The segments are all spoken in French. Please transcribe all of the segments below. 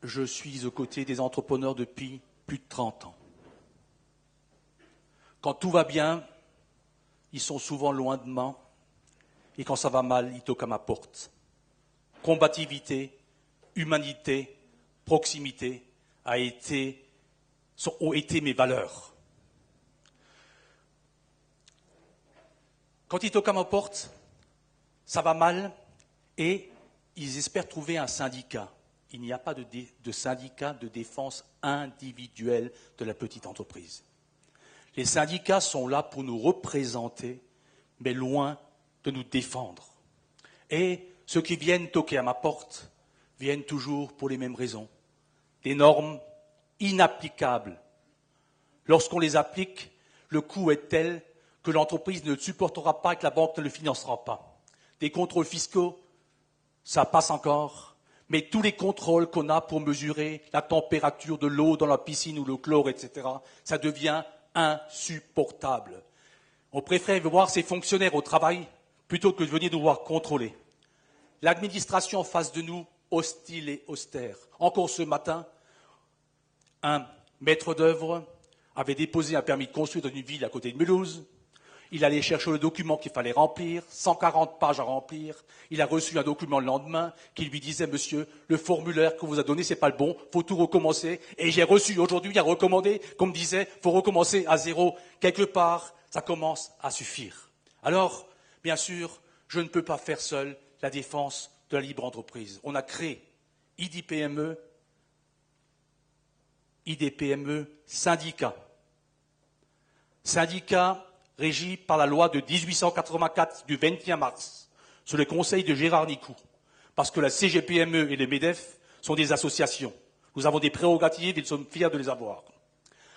je suis aux côtés des entrepreneurs depuis plus de 30 ans. Quand tout va bien, ils sont souvent loin de moi, et quand ça va mal, ils toquent à ma porte. Combativité, humanité, proximité ont été mes valeurs. Quand ils toquent à ma porte, ça va mal et ils espèrent trouver un syndicat. Il n'y a pas de syndicat de défense individuelle de la petite entreprise. Les syndicats sont là pour nous représenter, mais loin de nous défendre. Et ceux qui viennent toquer à ma porte viennent toujours pour les mêmes raisons. Des normes inapplicables. Lorsqu'on les applique, le coût est tel que l'entreprise ne le supportera pas et que la banque ne le financera pas. Des contrôles fiscaux, ça passe encore, mais tous les contrôles qu'on a pour mesurer la température de l'eau dans la piscine ou le chlore, etc., ça devient insupportable. On préfère voir ses fonctionnaires au travail plutôt que de venir nous voir contrôler. L'administration en face de nous, hostile et austère. Encore ce matin, un maître d'œuvre avait déposé un permis de construire dans une ville à côté de Mulhouse. Il allait chercher le document qu'il fallait remplir, 140 pages à remplir. Il a reçu un document le lendemain qui lui disait « Monsieur, le formulaire qu'on vous a donné, c'est pas le bon, faut tout recommencer. » Et j'ai reçu aujourd'hui un recommandé qu'on me disait « Faut recommencer à zéro. » Quelque part, ça commence à suffire. Alors, bien sûr, je ne peux pas faire seul la défense de la libre entreprise. On a créé IDPME, syndicat. Syndicat régi par la loi de 1884 du 21 mars, sous le conseil de Gérard Nicou, parce que la CGPME et le MEDEF sont des associations. Nous avons des prérogatives et nous sommes fiers de les avoir.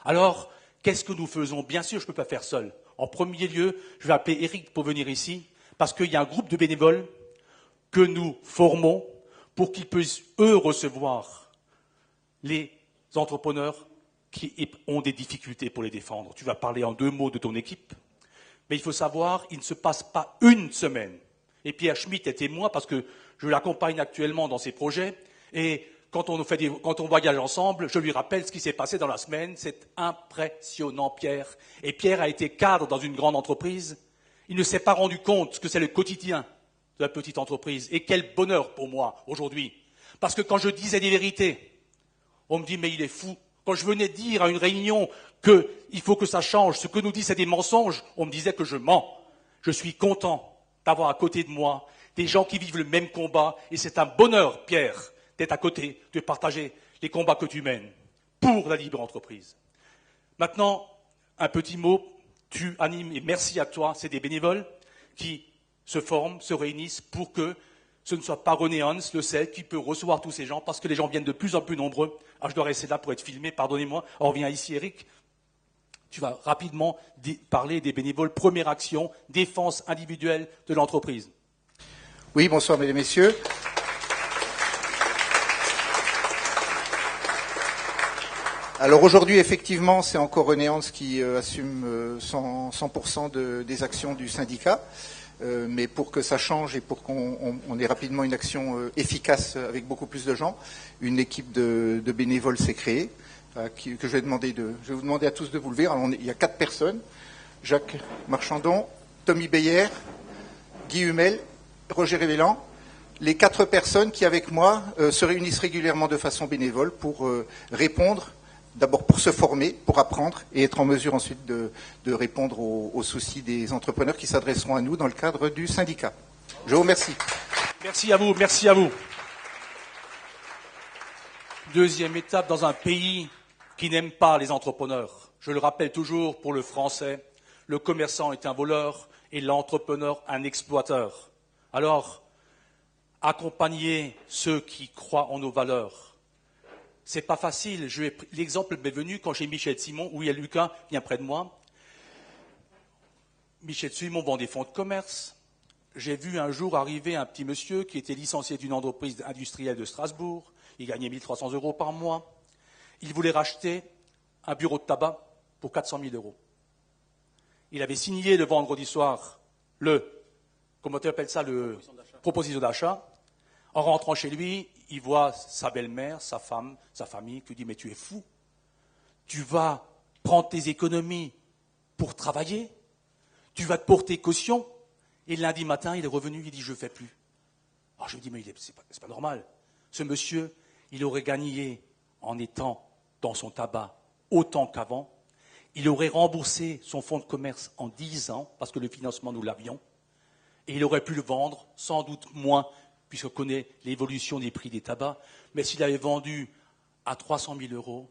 Alors, qu'est-ce que nous faisons? Bien sûr, je ne peux pas faire seul. En premier lieu, je vais appeler Eric pour venir ici, parce qu'il y a un groupe de bénévoles que nous formons pour qu'ils puissent, eux, recevoir les entrepreneurs qui ont des difficultés pour les défendre. Tu vas parler en 2 mots de ton équipe. Mais il faut savoir, il ne se passe pas une semaine. Et Pierre Schmitt est témoin parce que je l'accompagne actuellement dans ses projets. Et quand on voyage ensemble, je lui rappelle ce qui s'est passé dans la semaine. C'est impressionnant, Pierre. Et Pierre a été cadre dans une grande entreprise. Il ne s'est pas rendu compte que c'est le quotidien de la petite entreprise. Et quel bonheur pour moi aujourd'hui. Parce que quand je disais des vérités, on me dit mais il est fou. Quand je venais dire à une réunion qu'il faut que ça change, ce que nous dit c'est des mensonges, on me disait que je mens. Je suis content d'avoir à côté de moi des gens qui vivent le même combat et c'est un bonheur, Pierre, d'être à côté, de partager les combats que tu mènes pour la libre entreprise. Maintenant, un petit mot, tu animes et merci à toi, c'est des bénévoles qui se forment, se réunissent pour que ce ne soit pas René Hans, le seul, qui peut recevoir tous ces gens, parce que les gens viennent de plus en plus nombreux. Ah, je dois rester là pour être filmé, pardonnez-moi. On revient ici, Eric. Tu vas rapidement parler des bénévoles. Première action, défense individuelle de l'entreprise. Oui, bonsoir, mesdames et messieurs. Alors aujourd'hui, effectivement, c'est encore René Hans qui assume 100% des actions du syndicat. Mais pour que ça change et pour qu'on ait rapidement une action efficace avec beaucoup plus de gens, une équipe de bénévoles s'est créée, que je vais vous demander à tous de vous lever. Alors, il y a 4 personnes, Jacques Marchandon, Tommy Beyer, Guy Hummel, Roger Révélan, les 4 personnes qui, avec moi, se réunissent régulièrement de façon bénévole pour répondre, d'abord pour se former, pour apprendre et être en mesure ensuite de répondre aux soucis des entrepreneurs qui s'adresseront à nous dans le cadre du syndicat. Je vous remercie. Merci à vous, merci à vous. Deuxième étape dans un pays qui n'aime pas les entrepreneurs. Je le rappelle toujours pour le français, le commerçant est un voleur et l'entrepreneur un exploiteur. Alors, accompagner ceux qui croient en nos valeurs. C'est pas facile. L'exemple m'est venu quand j'ai Michel Simon, où il y a Lucas, vient près de moi. Michel Simon vend des fonds de commerce. J'ai vu un jour arriver un petit monsieur qui était licencié d'une entreprise industrielle de Strasbourg. Il gagnait 1 300 € par mois. Il voulait racheter un bureau de tabac pour 400 000 €. Il avait signé le vendredi soir comment tu appelles ça, proposition d'achat. En rentrant chez lui, il voit sa belle-mère, sa femme, sa famille, qui lui dit « Mais tu es fou, tu vas prendre tes économies pour travailler, tu vas te porter caution. » Et lundi matin, il est revenu, il dit « Je ne fais plus. » Alors je me dis « Mais c'est pas normal. Ce monsieur, il aurait gagné en étant dans son tabac autant qu'avant. Il aurait remboursé son fonds de commerce en 10 ans, parce que le financement, nous l'avions. Et il aurait pu le vendre, sans doute moins, puisqu'on connaît l'évolution des prix des tabacs. Mais s'il avait vendu à 300 000 euros,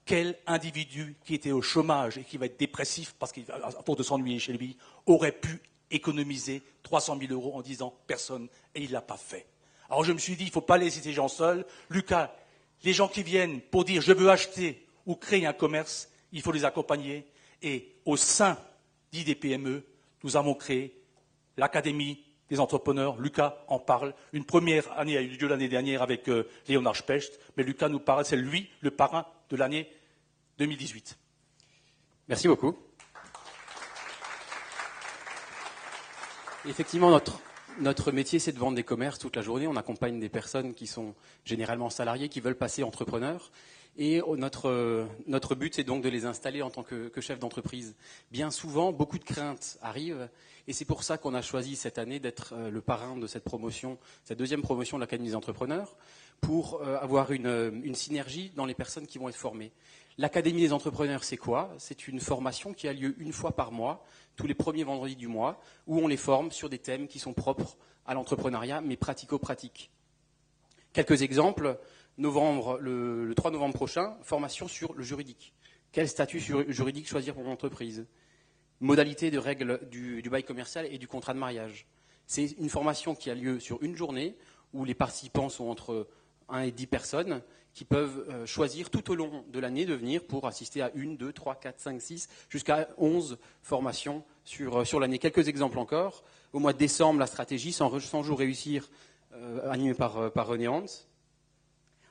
quel individu qui était au chômage et qui va être dépressif, parce qu'à force de s'ennuyer chez lui, aurait pu économiser 300 000 euros en disant personne, et il ne l'a pas fait. Alors je me suis dit, il ne faut pas laisser ces gens seuls. Lucas, les gens qui viennent pour dire je veux acheter ou créer un commerce, il faut les accompagner. Et au sein d'IDPME, nous avons créé l'Académie des entrepreneurs. Lucas en parle. Une première année a eu lieu l'année dernière avec Léonard Specht, mais Lucas nous parle, c'est lui le parrain de l'année 2018. Merci beaucoup. Effectivement, notre métier, c'est de vendre des commerces toute la journée. On accompagne des personnes qui sont généralement salariées, qui veulent passer entrepreneurs. Et notre but, c'est donc de les installer en tant que chef d'entreprise. Bien souvent, beaucoup de craintes arrivent. Et c'est pour ça qu'on a choisi cette année d'être le parrain de cette promotion, cette deuxième promotion de l'Académie des entrepreneurs, pour avoir une synergie dans les personnes qui vont être formées. L'Académie des entrepreneurs, c'est quoi? C'est une formation qui a lieu une fois par mois, tous les premiers vendredis du mois, où on les forme sur des thèmes qui sont propres à l'entrepreneuriat, mais pratico-pratiques. Quelques exemples. Le 3 novembre prochain, formation sur le juridique. Quel statut juridique choisir pour mon entreprise? Modalité de règles du bail commercial et du contrat de mariage. C'est une formation qui a lieu sur une journée, où les participants sont entre 1 et 10 personnes, qui peuvent choisir tout au long de l'année de venir pour assister à 1, 2, 3, 4, 5, 6, jusqu'à 11 formations sur l'année. Quelques exemples encore. Au mois de décembre, la stratégie 100 jours réussir, animée par René Hans.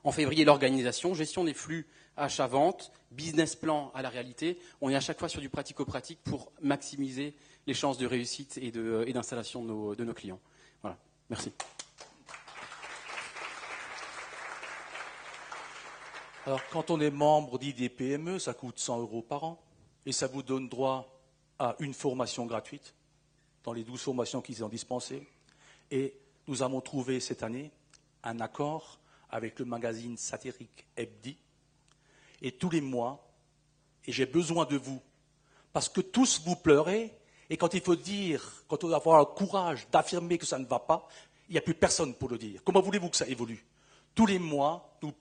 En février, l'organisation, gestion des flux, achat-vente, business plan à la réalité. On est à chaque fois sur du pratico-pratique pour maximiser les chances de réussite et d'installation de nos clients. Voilà, merci. Alors, quand on est membre d'IDPME, ça coûte 100 € par an et ça vous donne droit à une formation gratuite dans les 12 formations qui sont dispensées. Et nous avons trouvé cette année un accord avec le magazine satirique Hebdi. Et tous les mois, et j'ai besoin de vous, parce que tous vous pleurez, et quand il faut dire, quand on doit avoir le courage d'affirmer que ça ne va pas, il n'y a plus personne pour le dire. Comment voulez-vous que ça évolue? Tous les mois, nous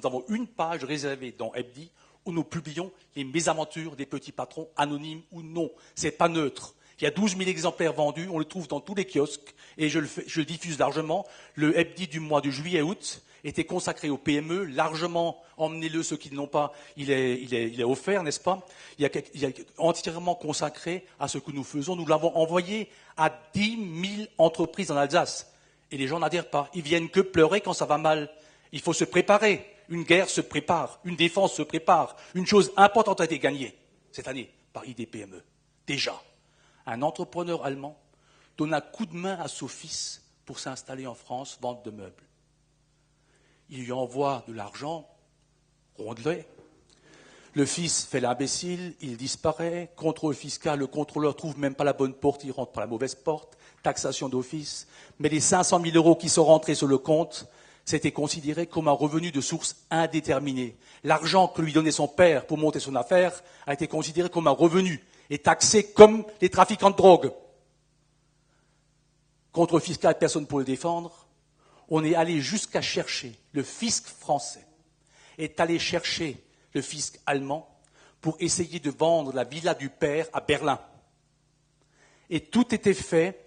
avons une page réservée dans Hebdi où nous publions les mésaventures des petits patrons, anonymes ou non. Ce n'est pas neutre. Il y a 12 000 exemplaires vendus, on le trouve dans tous les kiosques, et je le diffuse largement. Le Hebdi du mois de juillet-août était consacré aux PME, largement, emmenez-le ceux qui ne l'ont pas, il est offert, n'est-ce pas? Il est entièrement consacré à ce que nous faisons. Nous l'avons envoyé à 10 000 entreprises en Alsace. Et les gens n'adhèrent pas. Ils viennent que pleurer quand ça va mal. Il faut se préparer. Une guerre se prépare. Une défense se prépare. Une chose importante a été gagnée cette année par IDPME. Déjà, un entrepreneur allemand donne un coup de main à son fils pour s'installer en France, vente de meubles. Il lui envoie de l'argent, rondelet. Le fils fait l'imbécile, il disparaît. Contrôle fiscal, le contrôleur ne trouve même pas la bonne porte, il rentre par la mauvaise porte. Taxation d'office. Mais les 500 000 € qui sont rentrés sur le compte, c'était considéré comme un revenu de source indéterminée. L'argent que lui donnait son père pour monter son affaire a été considéré comme un revenu et taxé comme les trafiquants de drogue. Contrôle fiscal, personne pour le défendre. On est allé jusqu'à chercher, le fisc français est allé chercher le fisc allemand pour essayer de vendre la villa du père à Berlin. Et tout était fait.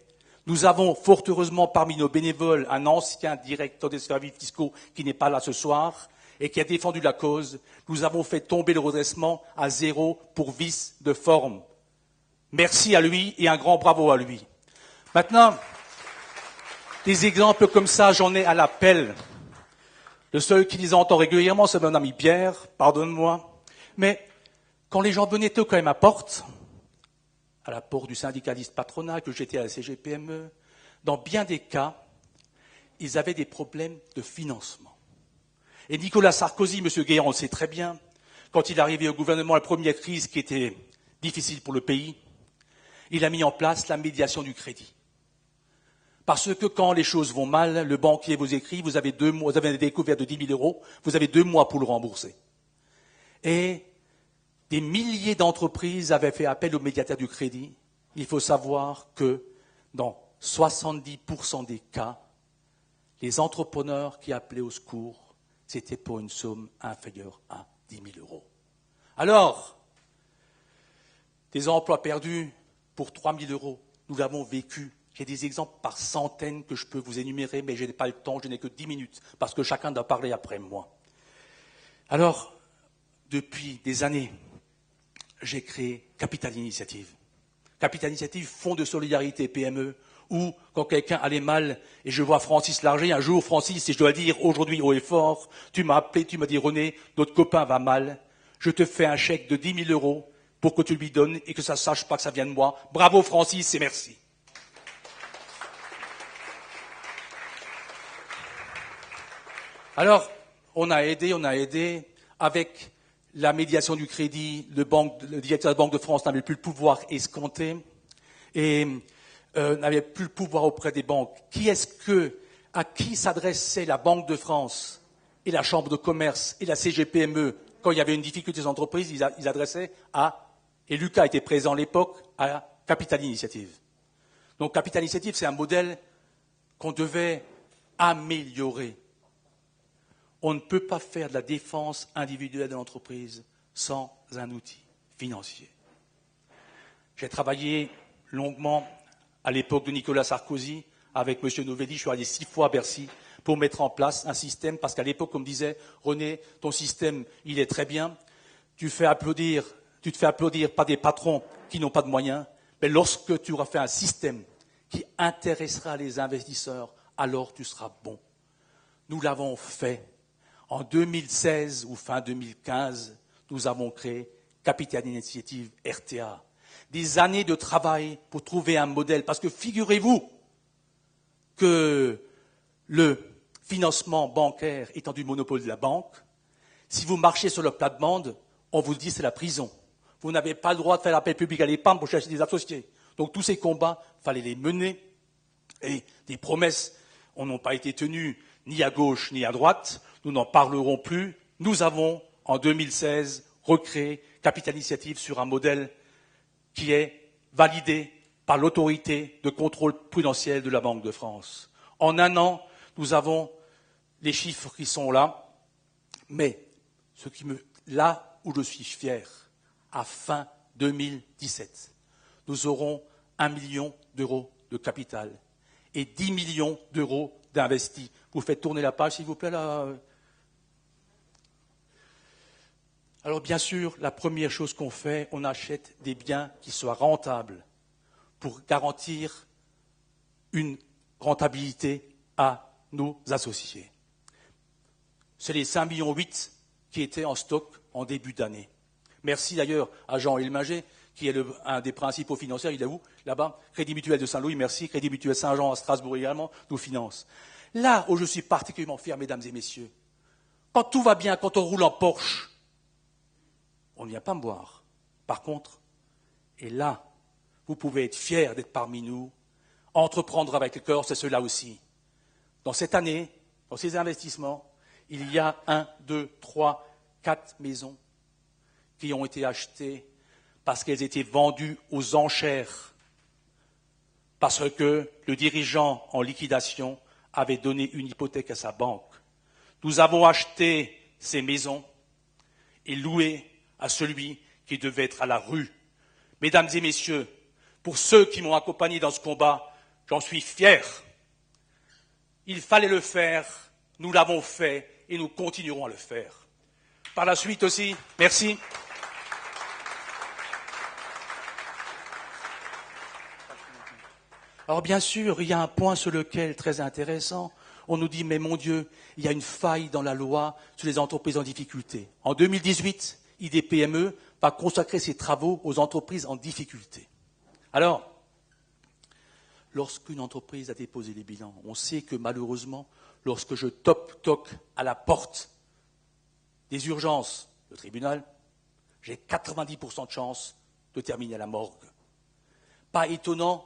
Nous avons fort heureusement parmi nos bénévoles un ancien directeur des services fiscaux qui n'est pas là ce soir et qui a défendu la cause. Nous avons fait tomber le redressement à 0 pour vice de forme. Merci à lui et un grand bravo à lui. Maintenant, des exemples comme ça, j'en ai à l'appel. Le seul qui les entend régulièrement, c'est mon ami Pierre, pardonne-moi. Mais quand les gens venaient toquer à ma porte, à la porte du syndicaliste patronal, que j'étais à la CGPME, dans bien des cas, ils avaient des problèmes de financement. Et Nicolas Sarkozy, M. Guéant, on le sait très bien, quand il est arrivé au gouvernement, la première crise qui était difficile pour le pays, il a mis en place la médiation du crédit. Parce que quand les choses vont mal, le banquier vous écrit, vous avez 2 mois, vous avez un découvert de 10 000 euros, vous avez 2 mois pour le rembourser. Et des milliers d'entreprises avaient fait appel au médiateur du crédit. Il faut savoir que dans 70% des cas, les entrepreneurs qui appelaient au secours, c'était pour une somme inférieure à 10 000 euros. Alors, des emplois perdus pour 3 000 euros, nous l'avons vécu. J'ai des exemples par centaines que je peux vous énumérer, mais je n'ai pas le temps, je n'ai que 10 minutes, parce que chacun doit parler après moi. Alors, depuis des années, j'ai créé Capital Initiative. Capital Initiative, fonds de solidarité PME, où, quand quelqu'un allait mal, et je vois Francis Larger, un jour, Francis, et je dois le dire aujourd'hui haut et fort, tu m'as appelé, tu m'as dit, René, notre copain va mal, je te fais un chèque de 10 000 euros pour que tu lui donnes et que ça ne sache pas que ça vient de moi. Bravo Francis et merci. Alors, on a aidé, avec la médiation du crédit, le directeur de la Banque de France n'avait plus le pouvoir escompté et n'avait plus le pouvoir auprès des banques. À qui s'adressait la Banque de France et la Chambre de commerce et la CGPME quand il y avait une difficulté des entreprises, ils adressaient et Lucas était présent à l'époque, à Capital Initiative. Donc Capital Initiative, c'est un modèle qu'on devait améliorer. On ne peut pas faire de la défense individuelle de l'entreprise sans un outil financier. J'ai travaillé longuement à l'époque de Nicolas Sarkozy avec M. Novelli. Je suis allé 6 fois à Bercy pour mettre en place un système, parce qu'à l'époque, on me disait, René, ton système, il est très bien, tu te fais applaudir par des patrons qui n'ont pas de moyens, mais lorsque tu auras fait un système qui intéressera les investisseurs, alors tu seras bon. Nous l'avons fait. En 2016 ou fin 2015, nous avons créé Capital Initiative RTA. Des années de travail pour trouver un modèle. Parce que figurez-vous que le financement bancaire étant du monopole de la banque, si vous marchez sur le plate-bande, on vous dit c'est la prison. Vous n'avez pas le droit de faire l'appel public à l'épargne pour chercher des associés. Donc tous ces combats, il fallait les mener. Et des promesses n'ont pas été tenues ni à gauche ni à droite. Nous n'en parlerons plus. Nous avons, en 2016, recréé Capital Initiative sur un modèle qui est validé par l'autorité de contrôle prudentiel de la Banque de France. En un an, nous avons les chiffres qui sont là, mais là où je suis fier, à fin 2017, nous aurons 1 million d'euros de capital et 10 millions d'euros d'investis. Vous faites tourner la page, s'il vous plaît, là. Alors bien sûr, la première chose qu'on fait, on achète des biens qui soient rentables pour garantir une rentabilité à nos associés. C'est les 5,8 millions qui étaient en stock en début d'année. Merci d'ailleurs à Jean Ilminger, qui est un des principaux financiers. Il est où? Là-bas. Crédit Mutuel de Saint-Louis, merci. Crédit Mutuel Saint-Jean à Strasbourg également, nous finance. Là où je suis particulièrement fier, mesdames et messieurs, quand tout va bien, quand on roule en Porsche, on ne vient pas me voir. Par contre, et là, vous pouvez être fiers d'être parmi nous. Entreprendre avec le cœur, c'est cela aussi. Dans cette année, dans ces investissements, il y a 1, 2, 3, 4 maisons qui ont été achetées parce qu'elles étaient vendues aux enchères, parce que le dirigeant en liquidation avait donné une hypothèque à sa banque. Nous avons acheté ces maisons et loué à celui qui devait être à la rue. Mesdames et messieurs, pour ceux qui m'ont accompagné dans ce combat, j'en suis fier. Il fallait le faire, nous l'avons fait et nous continuerons à le faire. Par la suite aussi, merci. Alors bien sûr, il y a un point sur lequel, très intéressant, on nous dit, mais mon Dieu, il y a une faille dans la loi sur les entreprises en difficulté. En 2018, IDPME va consacrer ses travaux aux entreprises en difficulté. Alors, lorsqu'une entreprise a déposé les bilans, on sait que malheureusement, lorsque je toque à la porte des urgences, le tribunal, j'ai 90% de chance de terminer à la morgue. Pas étonnant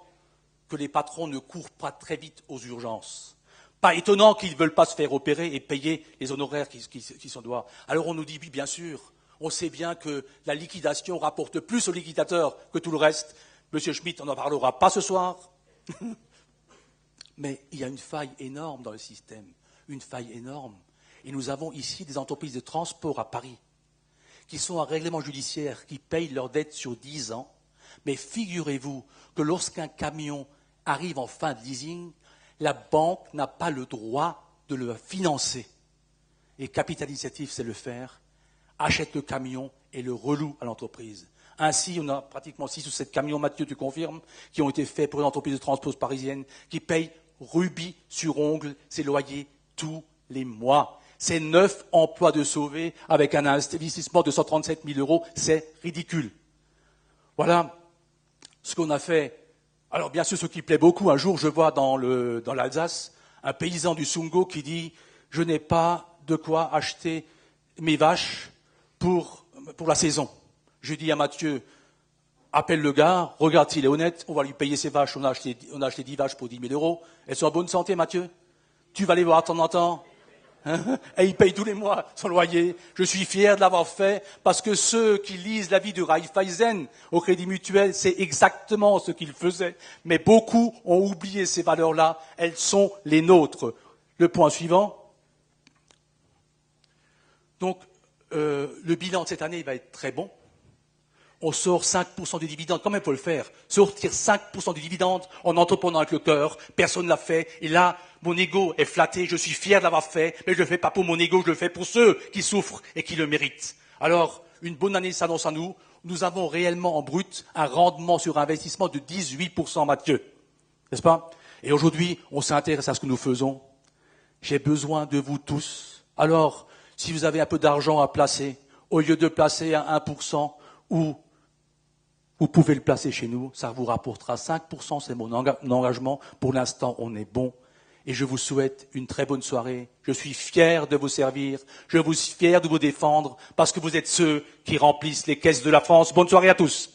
que les patrons ne courent pas très vite aux urgences. Pas étonnant qu'ils ne veulent pas se faire opérer et payer les honoraires qui s'en doivent. Alors on nous dit, oui, bien sûr, on sait bien que la liquidation rapporte plus aux liquidateurs que tout le reste. Monsieur Schmitt, on n'en parlera pas ce soir. Mais il y a une faille énorme dans le système, une faille énorme. Et nous avons ici des entreprises de transport à Paris qui sont en règlement judiciaire, qui payent leurs dettes sur 10 ans. Mais figurez-vous que lorsqu'un camion arrive en fin de leasing, la banque n'a pas le droit de le financer. Et Capital Initiative sait le faire, achète le camion et le reloue à l'entreprise. Ainsi, on a pratiquement 6 ou 7 camions, Mathieu, tu confirmes, qui ont été faits pour une entreprise de transport parisienne, qui paye rubis sur ongle ses loyers tous les mois. C'est 9 emplois de sauvés avec un investissement de 137 000 €, c'est ridicule. Voilà ce qu'on a fait. Alors bien sûr, ce qui plaît beaucoup, un jour je vois dans l'Alsace un paysan du Sungo qui dit « Je n'ai pas de quoi acheter mes vaches pour la saison ». Je dis à Mathieu « Appelle le gars, regarde s'il est honnête, on va lui payer ses vaches, on a acheté 10 vaches pour 10 000 €. Elles sont en bonne santé, Mathieu? Tu vas les voir de temps en temps? Et il paye tous les mois son loyer. Je suis fier de l'avoir fait parce que ceux qui lisent l'avis de Raiffeisen au Crédit Mutuel, c'est exactement ce qu'ils faisaient. Mais beaucoup ont oublié ces valeurs-là. Elles sont les nôtres. Le point suivant. Donc, le bilan de cette année va être très bon. On sort 5% du dividende, quand même il faut le faire. Sortir 5% du dividende en entreprenant avec le cœur, personne ne l'a fait. Et là, mon ego est flatté, je suis fier de l'avoir fait, mais je ne le fais pas pour mon ego, je le fais pour ceux qui souffrent et qui le méritent. Alors, une bonne année s'annonce à nous. Nous avons réellement en brut un rendement sur investissement de 18%, Mathieu. N'est-ce pas? Et aujourd'hui, on s'intéresse à ce que nous faisons. J'ai besoin de vous tous. Alors, si vous avez un peu d'argent à placer, au lieu de placer à 1%, ou vous pouvez le placer chez nous, ça vous rapportera 5%, c'est mon engagement. Pour l'instant, on est bon. Et je vous souhaite une très bonne soirée. Je suis fier de vous servir, je suis fier de vous défendre, parce que vous êtes ceux qui remplissent les caisses de la France. Bonne soirée à tous.